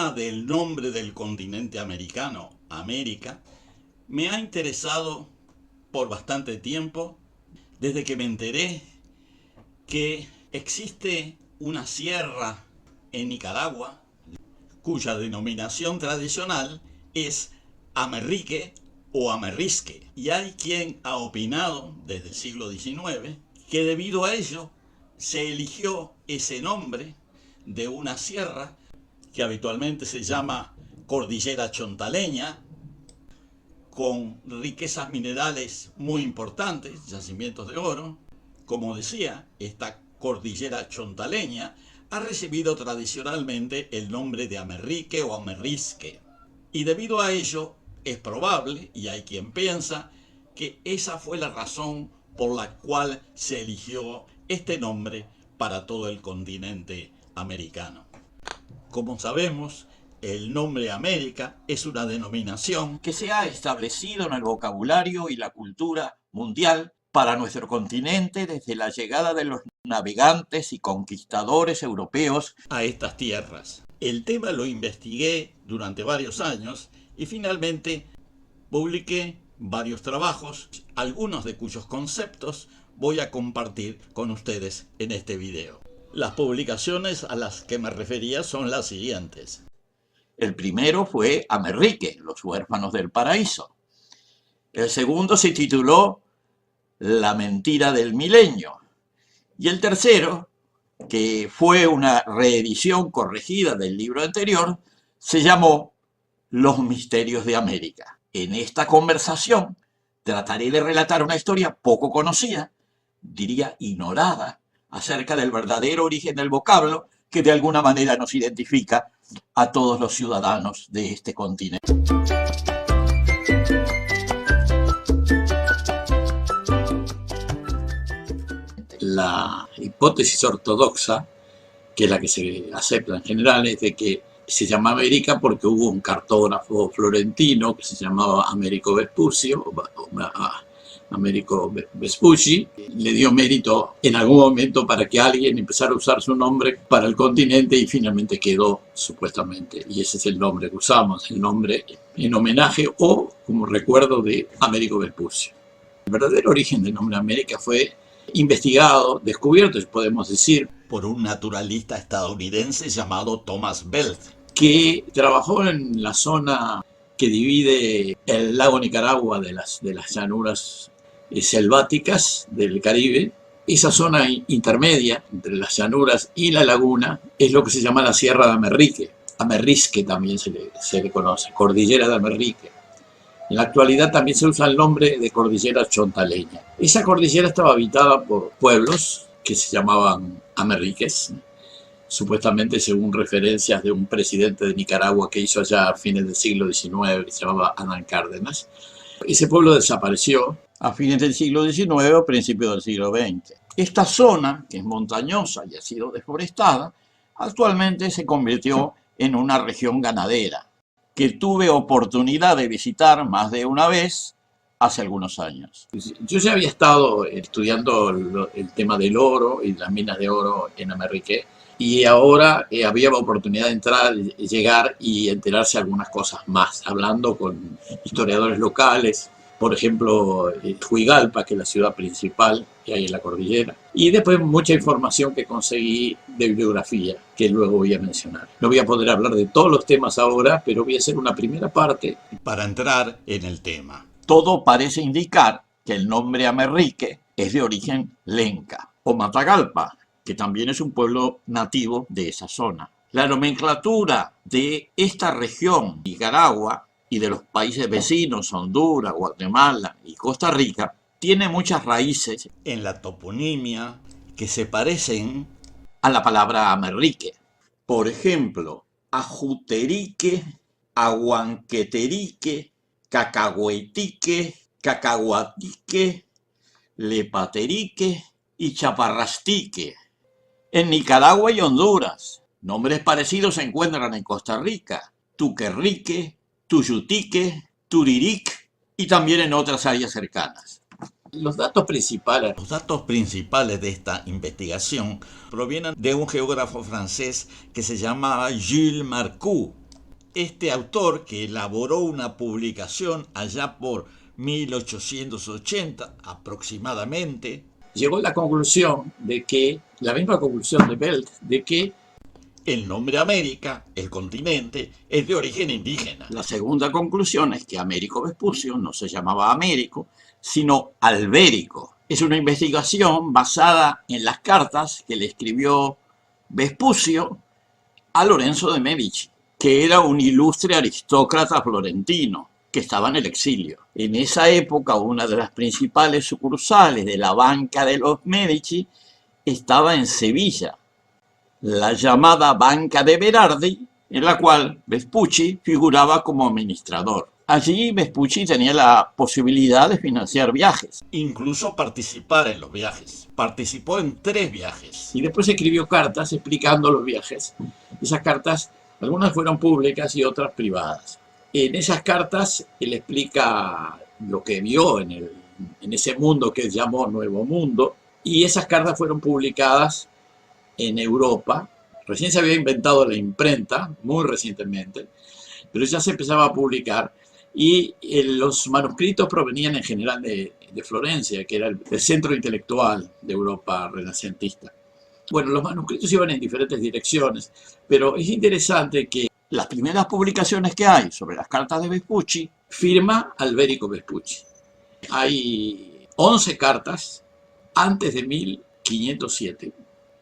tema del nombre del continente americano, América, me ha interesado por bastante tiempo, desde que me enteré que existe una sierra en Nicaragua cuya denominación tradicional es Amerrique o Amerrisque. Y hay quien ha opinado desde el siglo XIX que debido a ello se eligió ese nombre de una sierra que habitualmente se llama Cordillera Chontaleña, con riquezas minerales muy importantes, yacimientos de oro. Como decía, esta cordillera chontaleña ha recibido tradicionalmente el nombre de Amerrique o Amerrisque. Y debido a ello, es probable, y hay quien piensa, que esa fue la razón por la cual se eligió este nombre para todo el continente americano. Como sabemos, el nombre América es una denominación que se ha establecido en el vocabulario y la cultura mundial para nuestro continente desde la llegada de los navegantes y conquistadores europeos a estas tierras. El tema lo investigué durante varios años y finalmente publiqué varios trabajos, algunos de cuyos conceptos voy a compartir con ustedes en este video. Las publicaciones a las que me refería son las siguientes. El primero fue Amerrique, los huérfanos del paraíso. El segundo se tituló La mentira del milenio. Y el tercero, que fue una reedición corregida del libro anterior, se llamó Los misterios de América. En esta conversación trataré de relatar una historia poco conocida, diría ignorada, acerca del verdadero origen del vocablo que de alguna manera nos identifica a todos los ciudadanos de este continente. La hipótesis ortodoxa, que es la que se acepta en general, es de que se llama América porque hubo un cartógrafo florentino que se llamaba Americo Vespucio, Americo Vespucci, le dio mérito en algún momento para que alguien empezara a usar su nombre para el continente y finalmente quedó supuestamente. Y ese es el nombre que usamos, el nombre en homenaje o como recuerdo de Americo Vespucci. El verdadero origen del nombre América fue investigado, descubierto, podemos decir, por un naturalista estadounidense llamado Thomas Bell, que trabajó en la zona que divide el lago Nicaragua de las llanuras selváticas del Caribe. Esa zona intermedia entre las llanuras y la laguna es lo que se llama la Sierra de Amerrique. Amerrisque también se le conoce, Cordillera de Amerrique. En la actualidad también se usa el nombre de Cordillera Chontaleña. Esa cordillera estaba habitada por pueblos que se llamaban amerriques, supuestamente según referencias de un presidente de Nicaragua que hizo allá a fines del siglo XIX, que se llamaba Hernán Cárdenas. Ese pueblo desapareció a fines del siglo XIX o principios del siglo XX. Esta zona, que es montañosa y ha sido deforestada, actualmente se convirtió en una región ganadera, que tuve oportunidad de visitar más de una vez hace algunos años. Yo ya había estado estudiando el tema del oro y las minas de oro en Amerrique, y ahora había la oportunidad de entrar, llegar y enterarse algunas cosas más, hablando con historiadores locales, por ejemplo, Huigalpa, que es la ciudad principal que hay en la cordillera, y después mucha información que conseguí de bibliografía, que luego voy a mencionar. No voy a poder hablar de todos los temas ahora, pero voy a hacer una primera parte para entrar en el tema. Todo parece indicar que el nombre Amerrique es de origen lenca o Matagalpa, que también es un pueblo nativo de esa zona. La nomenclatura de esta región, Nicaragua, y de los países vecinos, Honduras, Guatemala y Costa Rica, tiene muchas raíces en la toponimia que se parecen a la palabra Amerrique. Por ejemplo, Ajuterique, Aguanqueterique, Cacahuetique, Cacahuatique, Lepaterique y Chaparrastique. En Nicaragua y Honduras, nombres parecidos se encuentran en Costa Rica, Tuquerrique, Tuyutique, Turiric y también en otras áreas cercanas. Los datos principales de esta investigación provienen de un geógrafo francés que se llamaba Jules Marcou, Este autor, que elaboró una publicación allá por 1880 aproximadamente, llegó a la conclusión de que, la misma conclusión de Belt, de que el nombre América, el continente, es de origen indígena. la segunda conclusión es que Américo Vespucio no se llamaba Américo, sino Albérico. Es una investigación basada en las cartas que le escribió Vespucio a Lorenzo de Medici, que era un ilustre aristócrata florentino que estaba en el exilio. En esa época, una de las principales sucursales de la banca de los Medici estaba en Sevilla, la llamada Banca de Berardi, en la cual Vespucci figuraba como administrador. Allí Vespucci tenía la posibilidad de financiar viajes. Incluso participar en los viajes. Participó en 3 viajes. Y después escribió cartas explicando los viajes. Esas cartas, algunas fueron públicas y otras privadas. En esas cartas él explica lo que vio en ese mundo que él llamó Nuevo Mundo, y esas cartas fueron publicadas en Europa. Recién se había inventado la imprenta, muy recientemente, pero ya se empezaba a publicar, y los manuscritos provenían en general de Florencia, que era el centro intelectual de Europa renacentista. Bueno, los manuscritos iban en diferentes direcciones, pero es interesante que las primeras publicaciones que hay sobre las cartas de Vespucci firma Albérico Vespucci. Hay 11 cartas antes de 1507,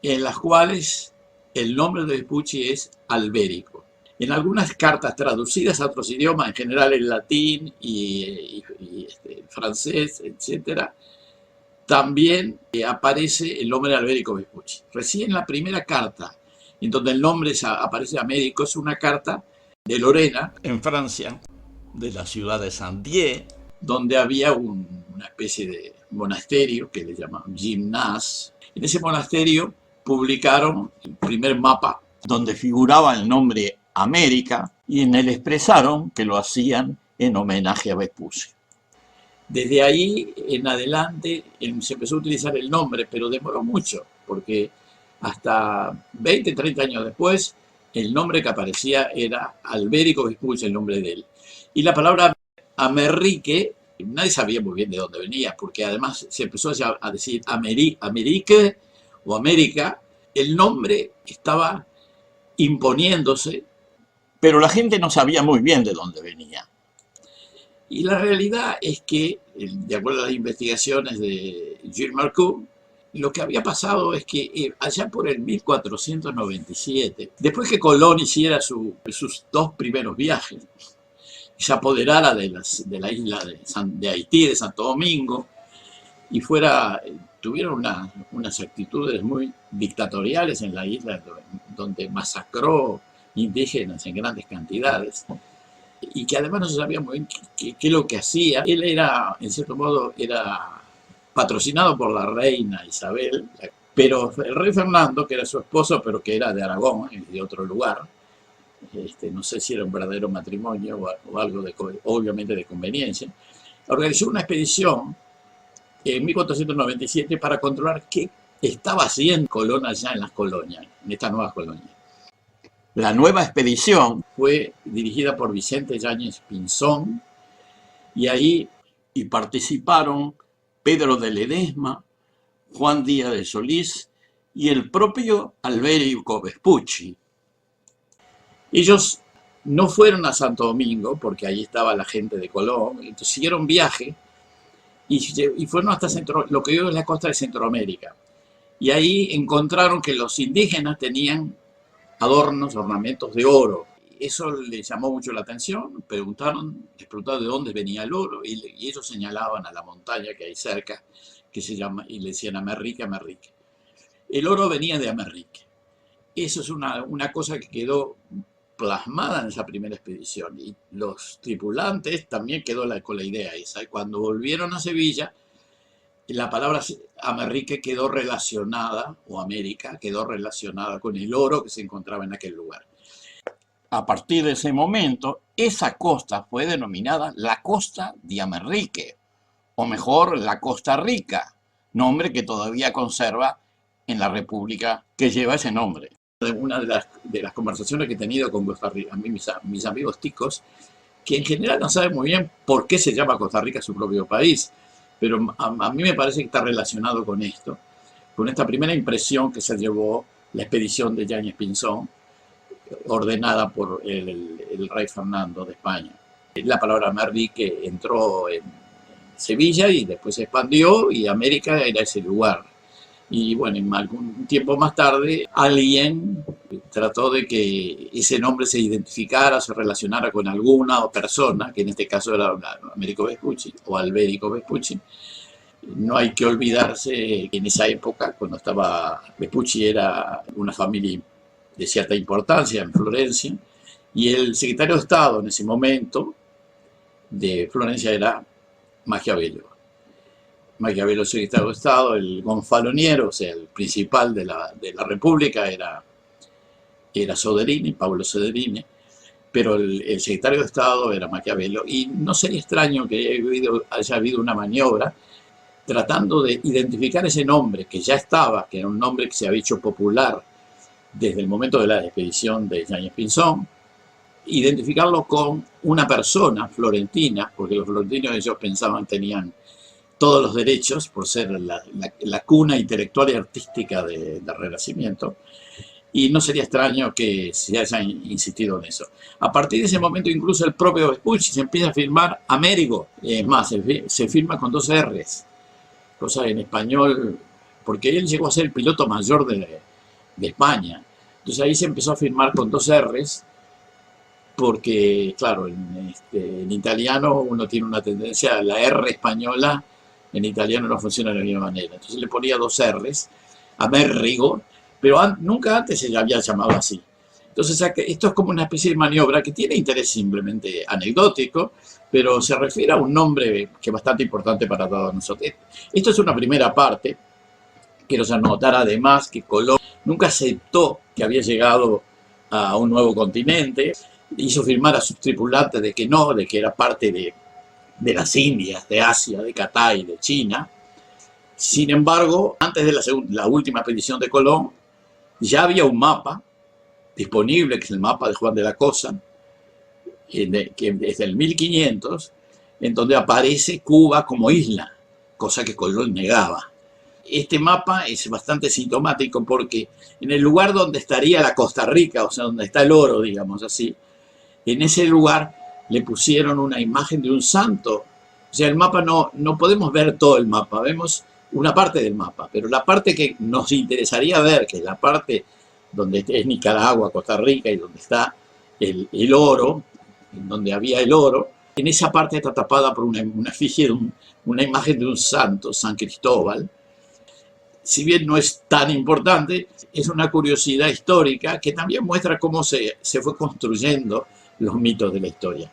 en las cuales el nombre de Vespucci es Albérico. En algunas cartas traducidas a otros idiomas, en general el latín y el francés, etc., también aparece el nombre de Albérico Vespucci. Recién la primera carta en donde el nombre aparece Américo es una carta de Lorena, en Francia, de la ciudad de Saint-Dié, donde había una especie de monasterio que le llamaban Gymnase. En ese monasterio publicaron el primer mapa donde figuraba el nombre América, y en él expresaron que lo hacían en homenaje a Vespucio. Desde ahí en adelante se empezó a utilizar el nombre, pero demoró mucho, porque hasta 20, 30 años después, el nombre que aparecía era Albérico Vespucio, el nombre de él. Y la palabra Amerrique, nadie sabía muy bien de dónde venía, porque además se empezó a decir Amérique o América. El nombre estaba imponiéndose, pero la gente no sabía muy bien de dónde venía. Y la realidad es que, de acuerdo a las investigaciones de Gilles Marcoux, lo que había pasado es que allá por el 1497, después que Colón hiciera sus 2 primeros viajes, se apoderara de la isla de Haití, de Santo Domingo, y tuvieron unas actitudes muy dictatoriales en la isla, donde masacró indígenas en grandes cantidades, y que además no se sabía muy bien qué es lo que hacía. Él era, en cierto modo, era patrocinado por la reina Isabel, pero el rey Fernando, que era su esposo, pero que era de Aragón, de otro lugar, no sé si era un verdadero matrimonio o algo obviamente de conveniencia, organizó una expedición en 1497 para controlar qué estaba haciendo Colón allá en las colonias, en estas nuevas colonias. La nueva expedición fue dirigida por Vicente Yáñez Pinzón, y participaron Pedro de Ledesma, Juan Díaz de Solís y el propio Albérico Vespucci. Ellos no fueron a Santo Domingo, porque ahí estaba la gente de Colón, entonces siguieron viaje y fueron hasta lo que hoy es la costa de Centroamérica. Y ahí encontraron que los indígenas tenían adornos, ornamentos de oro. Eso les llamó mucho la atención, les preguntaron de dónde venía el oro, y ellos señalaban a la montaña que hay cerca, que se llama, y le decían Amerrique, Amerrique. El oro venía de Amerrique. Eso es una cosa que quedó plasmada en esa primera expedición, y los tripulantes también quedó con la idea esa. Y cuando volvieron a Sevilla, la palabra Amerrique quedó relacionada, o América, quedó relacionada con el oro que se encontraba en aquel lugar. A partir de ese momento, esa costa fue denominada la Costa de Amerrique, o mejor, la Costa Rica, nombre que todavía conserva en la república que lleva ese nombre. Una de las conversaciones que he tenido con Costa Rica, mis amigos ticos, que en general no saben muy bien por qué se llama Costa Rica su propio país, pero a mí me parece que está relacionado con esto, con esta primera impresión que se llevó la expedición de Yáñez Pinzón, ordenada por el rey Fernando de España. La palabra Merrique entró en Sevilla y después se expandió, y América era ese lugar. Y bueno, algún tiempo más tarde alguien trató de que ese nombre se identificara, se relacionara con alguna persona, que en este caso era Américo Vespucci o Alberico Vespucci. No hay que olvidarse que en esa época, cuando estaba Vespucci, era una familia de cierta importancia en Florencia, y el secretario de Estado en ese momento de Florencia era Maquiavelo. Maquiavelo, secretario de Estado, el gonfaloniero, o sea, el principal de la República era Soderini, Pablo Soderini, pero el secretario de Estado era Maquiavelo, y no sería extraño que haya habido una maniobra tratando de identificar ese nombre que ya estaba, que era un nombre que se había hecho popular desde el momento de la expedición de Yáñez Pinzón, identificarlo con una persona florentina, porque los florentinos, ellos pensaban, tenían todos los derechos por ser la cuna intelectual y artística del Renacimiento, y no sería extraño que se haya insistido en eso. A partir de ese momento, incluso el propio Vespucci se empieza a firmar Américo, es más, se firma con 2 R's, cosa en español, porque él llegó a ser el piloto mayor de España. Entonces ahí se empezó a firmar con 2 R's, porque, claro, en italiano uno tiene una tendencia, la R española en italiano no funciona de la misma manera. Entonces le ponía 2 R's, Américo, pero nunca antes se había llamado así. Entonces esto es como una especie de maniobra que tiene interés simplemente anecdótico, pero se refiere a un nombre que es bastante importante para todos nosotros. Esto es una primera parte. Quiero anotar además que Colón nunca aceptó que había llegado a un nuevo continente, hizo firmar a sus tripulantes de que no, de que era parte de las Indias, de Asia, de Catay, de China. Sin embargo, antes de la última expedición de Colón, ya había un mapa disponible, que es el mapa de Juan de la Cosa, que es del 1500, en donde aparece Cuba como isla, cosa que Colón negaba. Este mapa es bastante sintomático porque en el lugar donde estaría la Costa Rica, o sea, donde está el oro, digamos así, en ese lugar le pusieron una imagen de un santo. O sea, el mapa no podemos ver todo el mapa, vemos una parte del mapa, pero la parte que nos interesaría ver, que es la parte donde es Nicaragua, Costa Rica, y donde está el oro, en donde había el oro, en esa parte está tapada por una efigie, una imagen de un santo, San Cristóbal. Si bien no es tan importante, es una curiosidad histórica que también muestra cómo se fue construyendo los mitos de la historia.